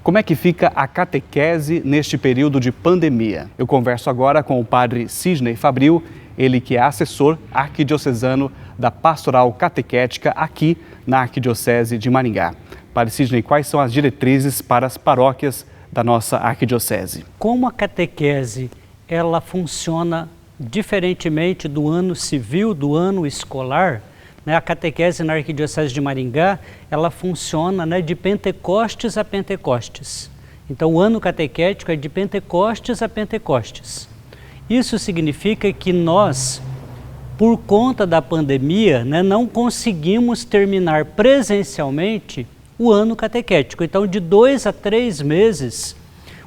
Como é que fica a catequese neste período de pandemia? Eu converso agora com o padre Sidney Fabril, ele que é assessor arquidiocesano da Pastoral Catequética aqui na Arquidiocese de Maringá. Padre Sidney, quais são as diretrizes para as paróquias da nossa arquidiocese? Como a catequese ela funciona diferentemente do ano civil, do ano escolar, né? A catequese na Arquidiocese de Maringá, ela funciona, né, de Pentecostes a Pentecostes. Então o ano catequético é de Pentecostes a Pentecostes. Isso significa que nós, por conta da pandemia, né, não conseguimos terminar presencialmente o ano catequético. Então, de 2 a 3 meses,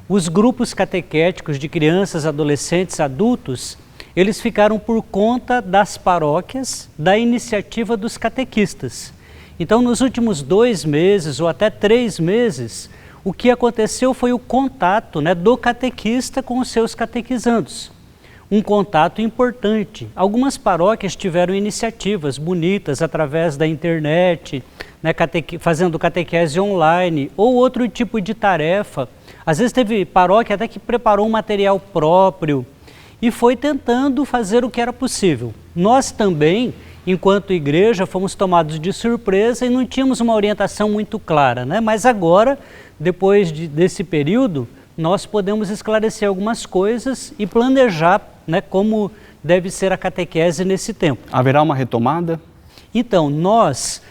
os grupos catequéticos de crianças, adolescentes, adultos, eles ficaram por conta das paróquias, da iniciativa dos catequistas. Então, nos últimos 2 meses ou até 3 meses, o que aconteceu foi o contato, né, do catequista com os seus catequizandos. Um contato importante. Algumas paróquias tiveram iniciativas bonitas através da internet, né, fazendo catequese online ou outro tipo de tarefa. Às vezes teve paróquia até que preparou um material próprio e foi tentando fazer o que era possível. Nós também, enquanto igreja, fomos tomados de surpresa e não tínhamos uma orientação muito clara, né? Mas agora, depois desse período, nós podemos esclarecer algumas coisas e planejar, né, como deve ser a catequese nesse tempo. Haverá uma retomada? Então, nós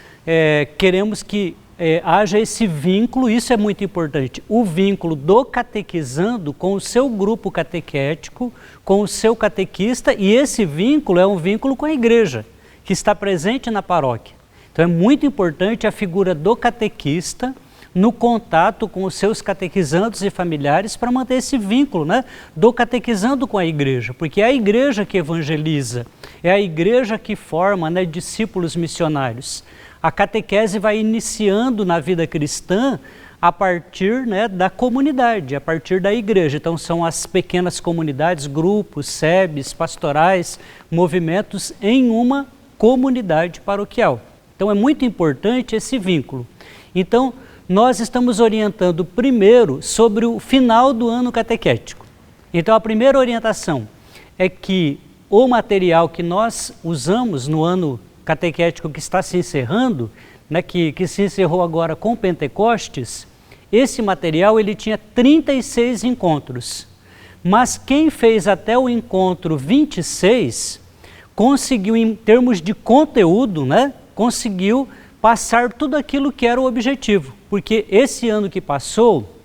queremos que haja esse vínculo, isso é muito importante, o vínculo do catequizando com o seu grupo catequético, com o seu catequista, e esse vínculo é um vínculo com a igreja, que está presente na paróquia. Então é muito importante a figura do catequista no contato com os seus catequizandos e familiares para manter esse vínculo, né, do catequizando com a igreja, porque é a igreja que evangeliza, é a igreja que forma, né, discípulos missionários. A catequese vai iniciando na vida cristã a partir, né, da comunidade, a partir da igreja. Então são as pequenas comunidades, grupos, SEBs, pastorais, movimentos em uma comunidade paroquial. Então é muito importante esse vínculo. Então nós estamos orientando primeiro sobre o final do ano catequético. Então a primeira orientação é que o material que nós usamos no ano catequético que está se encerrando, né, que se encerrou agora com Pentecostes, esse material ele tinha 36 encontros. Mas quem fez até o encontro 26, conseguiu, em termos de conteúdo, né, conseguiu passar tudo aquilo que era o objetivo. Porque esse ano que passou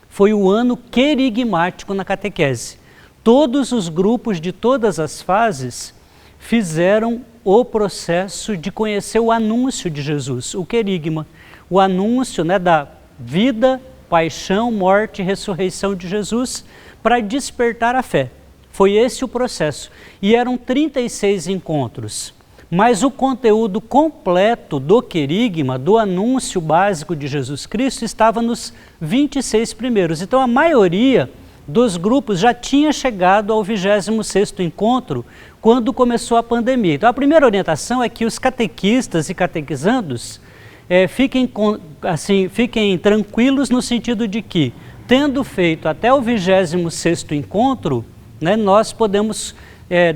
foi o ano querigmático na catequese. Todos os grupos de todas as fases fizeram o processo de conhecer o anúncio de Jesus, o querigma, o anúncio, né, da vida, paixão, morte e ressurreição de Jesus para despertar a fé. Foi esse o processo. E eram 36 encontros. Mas o conteúdo completo do querigma, do anúncio básico de Jesus Cristo, estava nos 26 primeiros. Então a maioria dos grupos já tinha chegado ao 26º encontro quando começou a pandemia. Então a primeira orientação é que os catequistas e catequizandos fiquem tranquilos no sentido de que, tendo feito até o 26º encontro, né, nós podemos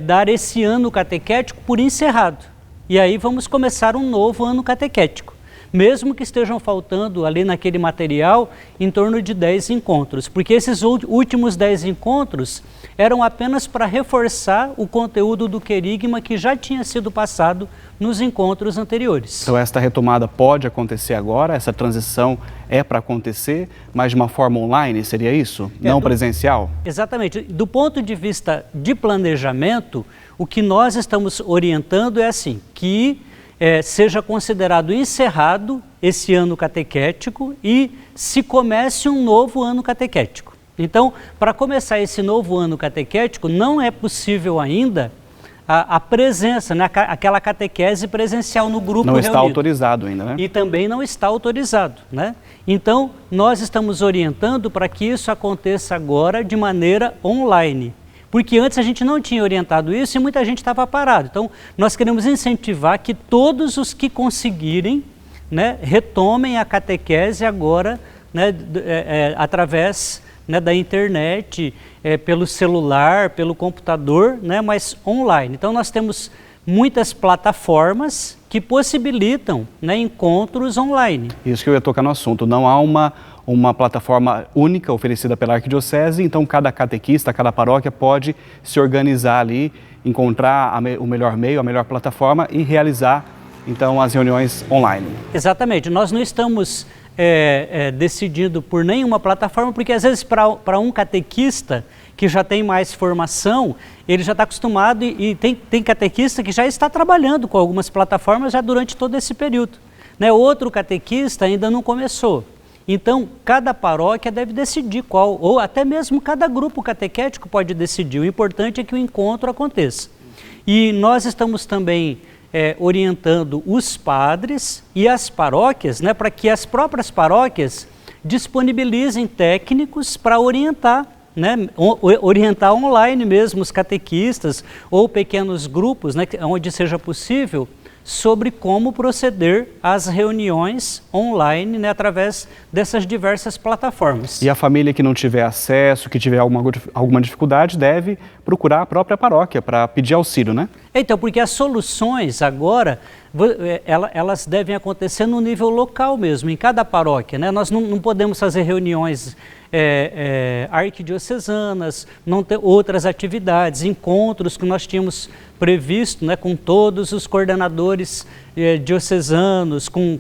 dar esse ano catequético por encerrado. E aí vamos começar um novo ano catequético, mesmo que estejam faltando ali naquele material em torno de 10 encontros, porque esses últimos 10 encontros eram apenas para reforçar o conteúdo do querigma que já tinha sido passado nos encontros anteriores. Então esta retomada pode acontecer agora, essa transição é para acontecer, mas de uma forma online, seria isso? Não presencial? Exatamente. Do ponto de vista de planejamento, o que nós estamos orientando é assim, que seja considerado encerrado esse ano catequético e se comece um novo ano catequético. Então, para começar esse novo ano catequético, não é possível ainda a presença, né, aquela catequese presencial no grupo reunido. Não está autorizado ainda, né? E também não está autorizado, né? Então, nós estamos orientando para que isso aconteça agora de maneira online. Porque antes a gente não tinha orientado isso e muita gente estava parado. Então, nós queremos incentivar que todos os que conseguirem, né, retomem a catequese agora né, através, né, da internet, pelo celular, pelo computador, né, mas online. Então nós temos muitas plataformas que possibilitam, né, encontros online. Isso que eu ia tocar no assunto. Não há uma plataforma única oferecida pela Arquidiocese, então cada catequista, cada paróquia pode se organizar ali, encontrar o melhor meio, a melhor plataforma e realizar então as reuniões online. Exatamente. Nós não estamos decidindo por nenhuma plataforma, porque às vezes para um catequista que já tem mais formação, ele já está acostumado e tem catequista que já está trabalhando com algumas plataformas já durante todo esse período, né? Outro catequista ainda não começou. Então, cada paróquia deve decidir qual, ou até mesmo cada grupo catequético pode decidir. O importante é que o encontro aconteça. E nós estamos também orientando os padres e as paróquias, né, para que as próprias paróquias disponibilizem técnicos para orientar, né, orientar online mesmo os catequistas ou pequenos grupos, né, onde seja possível, sobre como proceder às reuniões online, né, através dessas diversas plataformas. E a família que não tiver acesso, que tiver alguma dificuldade, deve procurar a própria paróquia para pedir auxílio, né? Então, porque as soluções agora, elas devem acontecer no nível local mesmo, em cada paróquia, né? Nós não podemos fazer reuniões arquidiocesanas, não ter outras atividades, encontros que nós tínhamos previsto, né, com todos os coordenadores diocesanos, com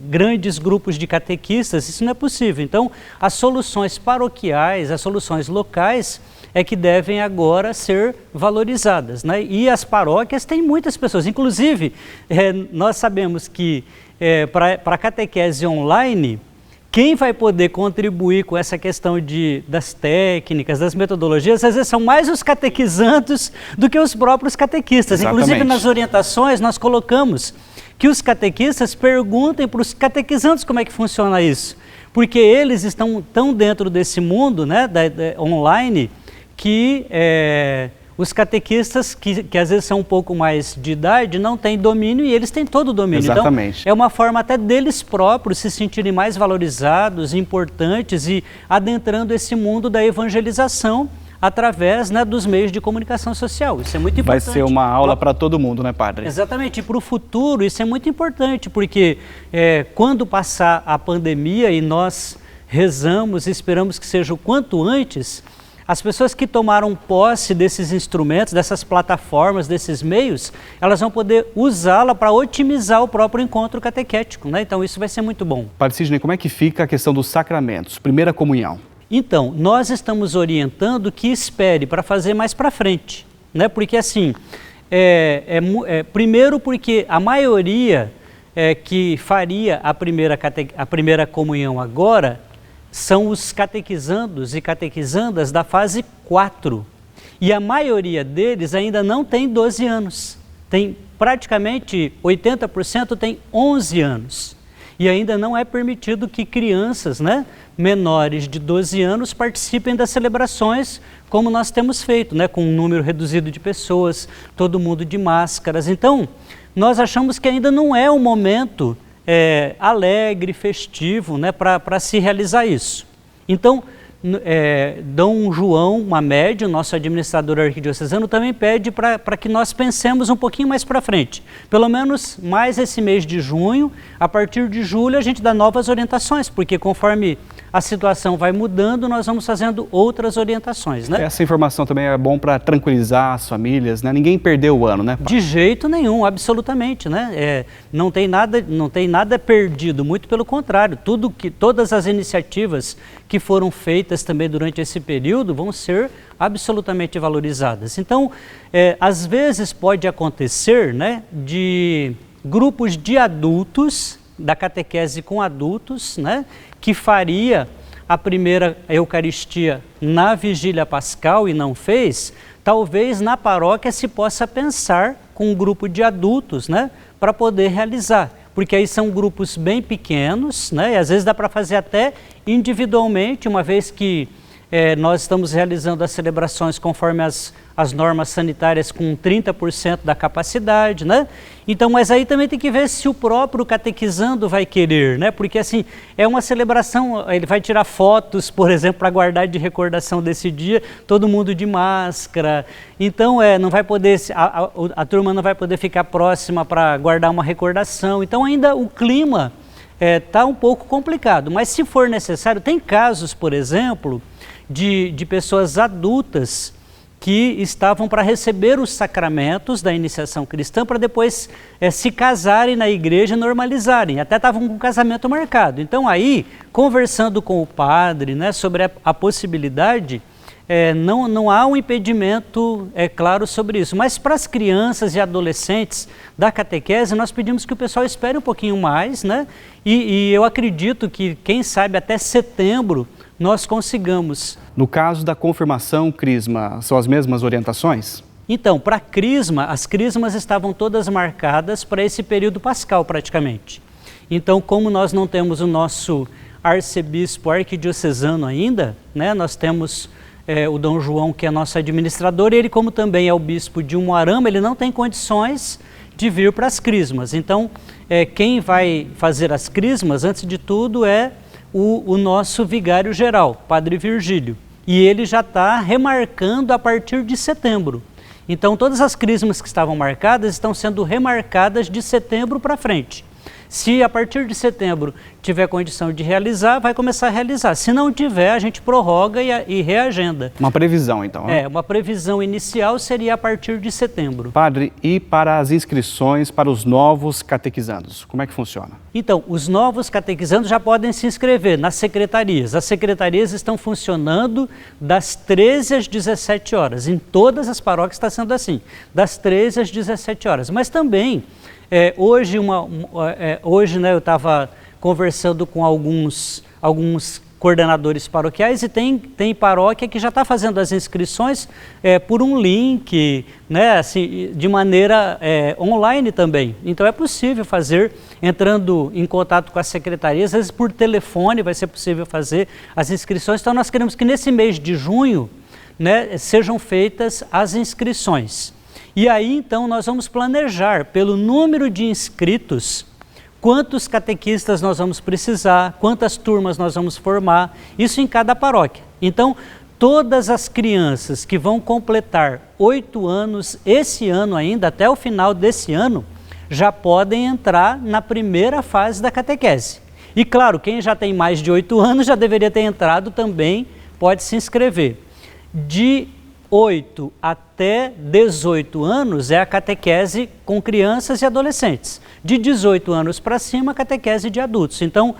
grandes grupos de catequistas, isso não é possível. Então, as soluções paroquiais, as soluções locais é que devem agora ser valorizadas, né? E as paróquias têm muitas pessoas, inclusive nós sabemos que para a catequese online, quem vai poder contribuir com essa questão das técnicas, das metodologias, às vezes são mais os catequizandos do que os próprios catequistas. Exatamente. Inclusive nas orientações nós colocamos que os catequistas perguntem para os catequizandos como é que funciona isso, porque eles estão tão dentro desse mundo, né, online, que os catequistas, que às vezes são um pouco mais de idade, não têm domínio e eles têm todo o domínio. Exatamente. Então, é uma forma até deles próprios se sentirem mais valorizados, importantes e adentrando esse mundo da evangelização através, né, dos meios de comunicação social. Isso é muito importante. Vai ser uma aula para todo mundo, né, padre? Exatamente. E para o futuro isso é muito importante, porque quando passar a pandemia e nós rezamos e esperamos que seja o quanto antes, as pessoas que tomaram posse desses instrumentos, dessas plataformas, desses meios, elas vão poder usá-la para otimizar o próprio encontro catequético, né? Então isso vai ser muito bom. Padre Sidney, como é que fica a questão dos sacramentos? Primeira comunhão. Então, nós estamos orientando que espere para fazer mais para frente, né? Porque assim, primeiro porque a maioria que faria a primeira comunhão agora são os catequizandos e catequizandas da fase 4. E a maioria deles ainda não tem 12 anos. Tem praticamente 80% tem 11 anos. E ainda não é permitido que crianças, né, menores de 12 anos participem das celebrações como nós temos feito, né, com um número reduzido de pessoas, todo mundo de máscaras. Então, nós achamos que ainda não é o momento alegre, festivo, né, para se realizar isso. Então, Dom João Mamed, o nosso administrador arquidiocesano, também pede para que nós pensemos um pouquinho mais para frente. Pelo menos mais esse mês de junho, a partir de julho a gente dá novas orientações, porque conforme a situação vai mudando, nós vamos fazendo outras orientações, né? Essa informação também é bom para tranquilizar as famílias, né? Ninguém perdeu o ano, né? De jeito nenhum, absolutamente, né? Não tem nada perdido, muito pelo contrário. Todas as iniciativas que foram feitas também durante esse período vão ser absolutamente valorizadas. Então, às vezes pode acontecer, né, de grupos de adultos, da catequese com adultos, né, que faria a primeira Eucaristia na Vigília Pascal e não fez, talvez na paróquia se possa pensar com um grupo de adultos, né, para poder realizar. Porque aí são grupos bem pequenos, né, e às vezes dá para fazer até individualmente, uma vez que nós estamos realizando as celebrações conforme as normas sanitárias com 30% da capacidade, né? Então, mas aí também tem que ver se o próprio catequizando vai querer, né? Porque assim, é uma celebração, ele vai tirar fotos, por exemplo, para guardar de recordação desse dia, todo mundo de máscara. Então, não vai poder, a turma não vai poder ficar próxima para guardar uma recordação. Então, ainda o clima está um pouco complicado, mas se for necessário, tem casos, por exemplo, de pessoas adultas que estavam para receber os sacramentos da iniciação cristã para depois se casarem na igreja e normalizarem, até estavam com o casamento marcado. Então aí, conversando com o padre, né, sobre a possibilidade, não há um impedimento claro sobre isso, mas para as crianças e adolescentes da catequese, nós pedimos que o pessoal espere um pouquinho mais, né? E eu acredito que, quem sabe, até setembro nós consigamos. No caso da confirmação, crisma, são as mesmas orientações? Então, para a crisma, as crismas estavam todas marcadas para esse período pascal praticamente. Então, como nós não temos o nosso arcebispo arquidiocesano ainda, né, nós temos o Dom João, que é nosso administrador, e ele, como também é o bispo de Umuarama, ele não tem condições de vir para as crismas. Então, quem vai fazer as crismas, antes de tudo, é o nosso vigário geral, Padre Virgílio. E ele já está remarcando a partir de setembro. Então, todas as crismas que estavam marcadas estão sendo remarcadas de setembro para frente. Se a partir de setembro tiver condição de realizar, vai começar a realizar. Se não tiver, a gente prorroga e reagenda. Uma previsão, então, né? Uma previsão inicial seria a partir de setembro. Padre, e para as inscrições para os novos catequizandos, como é que funciona? Então, os novos catequizandos já podem se inscrever nas secretarias. As secretarias estão funcionando das 13 às 17 horas. Em todas as paróquias está sendo assim, das 13 às 17 horas. Mas também, hoje, né, eu estava conversando com alguns coordenadores paroquiais e tem paróquia que já está fazendo as inscrições por um link, né, assim, de maneira online também. Então é possível fazer, entrando em contato com a secretaria, às vezes por telefone vai ser possível fazer as inscrições. Então nós queremos que nesse mês de junho, né, sejam feitas as inscrições. E aí, então, nós vamos planejar pelo número de inscritos, quantos catequistas nós vamos precisar, quantas turmas nós vamos formar, isso em cada paróquia. Então, todas as crianças que vão completar 8 anos esse ano ainda, até o final desse ano, já podem entrar na primeira fase da catequese. E claro, quem já tem mais de 8 anos já deveria ter entrado também, pode se inscrever. De 8 até 18 anos é a catequese com crianças e adolescentes. De 18 anos para cima, a catequese de adultos. Então,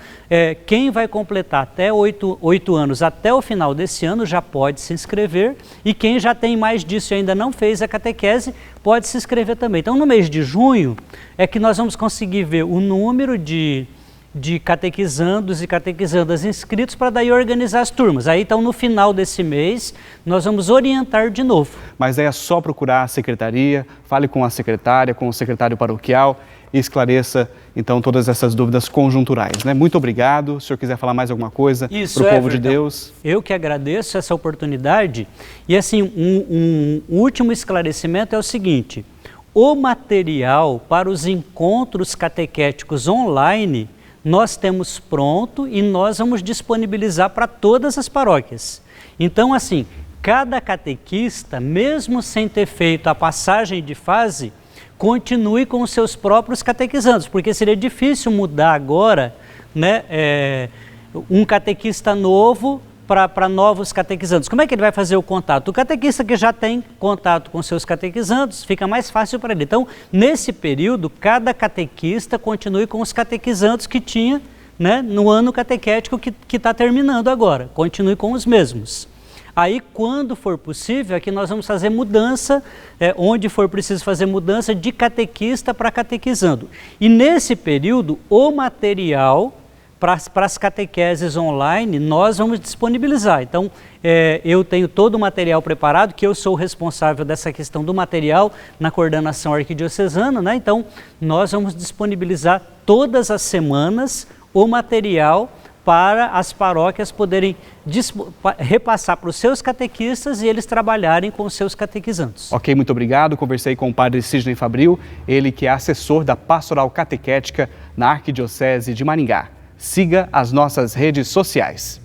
quem vai completar até 8 anos até o final desse ano já pode se inscrever, e quem já tem mais disso e ainda não fez a catequese pode se inscrever também. Então, no mês de junho é que nós vamos conseguir ver o número de catequizandos e catequizandas inscritos para daí organizar as turmas. Aí, então, no final desse mês, nós vamos orientar de novo. Mas aí é só procurar a secretaria, fale com a secretária, com o secretário paroquial e esclareça, então, todas essas dúvidas conjunturais, né? Muito obrigado. Se o senhor quiser falar mais alguma coisa para o povo de Deus. Eu que agradeço essa oportunidade. E, assim, um último esclarecimento é o seguinte: o material para os encontros catequéticos online nós temos pronto e nós vamos disponibilizar para todas as paróquias. Então, assim, cada catequista, mesmo sem ter feito a passagem de fase, continue com os seus próprios catequizandos, porque seria difícil mudar agora, né, um catequista novo para novos catequizandos. Como é que ele vai fazer o contato? O catequista que já tem contato com seus catequizandos, fica mais fácil para ele. Então, nesse período, cada catequista continue com os catequizandos que tinha, né, no ano catequético que está terminando agora. Continue com os mesmos. Aí, quando for possível, é que nós vamos fazer mudança, onde for preciso fazer mudança de catequista para catequizando. E nesse período, o material para as catequeses online, nós vamos disponibilizar. Então, eu tenho todo o material preparado, que eu sou o responsável dessa questão do material na coordenação arquidiocesana, né? Então, nós vamos disponibilizar todas as semanas o material para as paróquias poderem repassar para os seus catequistas e eles trabalharem com os seus catequizandos. Ok, muito obrigado. Conversei com o padre Sidney Fabril, ele que é assessor da Pastoral Catequética na Arquidiocese de Maringá. Siga as nossas redes sociais.